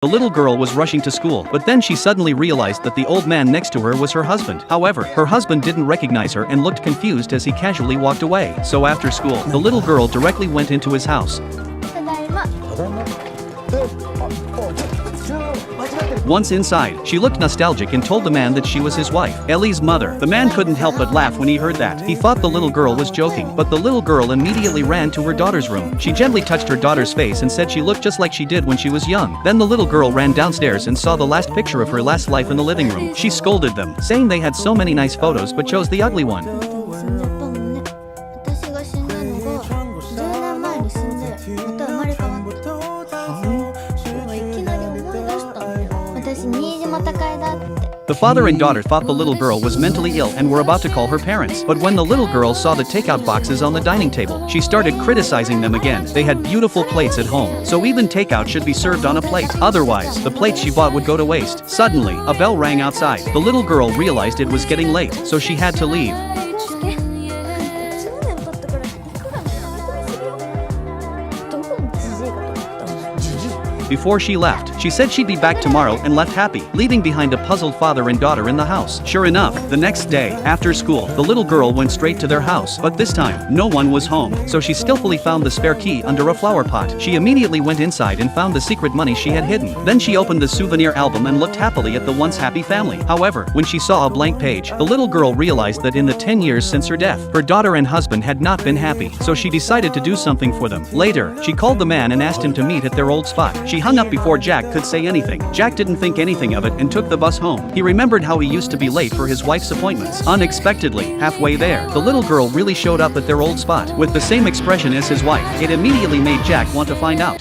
The little girl was rushing to school, but then she suddenly realized that the old man next to her was her husband. However, her husband didn't recognize her and looked confused as he casually walked away. So after school, the little girl directly went into his house. Once inside, she looked nostalgic and told the man that she was his wife, Ellie's mother. The man couldn't help but laugh when he heard that. He thought the little girl was joking, but the little girl immediately ran to her daughter's room. She gently touched her daughter's face and said she looked just like she did when she was young. Then the little girl ran downstairs and saw the last picture of her last life in the living room. She scolded them, saying they had so many nice photos but chose the ugly one. The father and daughter thought the little girl was mentally ill and were about to call her parents. But when the little girl saw the takeout boxes on the dining table, she started criticizing them again. They had beautiful plates at home, so even takeout should be served on a plate. Otherwise, the plates she bought would go to waste. Suddenly, a bell rang outside. The little girl realized it was getting late, so she had to leave. Before she left, she said she'd be back tomorrow and left happy, leaving behind a puzzled father and daughter in the house. Sure enough, the next day, after school, the little girl went straight to their house, but this time, no one was home, so she skillfully found the spare key under a flower pot. She immediately went inside and found the secret money she had hidden. Then she opened the souvenir album and looked happily at the once happy family. However, when she saw a blank page, the little girl realized that in the 10 years since her death, her daughter and husband had not been happy, so she decided to do something for them. Later, she called the man and asked him to meet at their old spot. She hung up before Jack could say anything. Jack didn't think anything of it and took the bus home. He remembered how he used to be late for his wife's appointments. Unexpectedly, halfway there, the little girl really showed up at their old spot with the same expression as his wife. It immediately made Jack want to find out.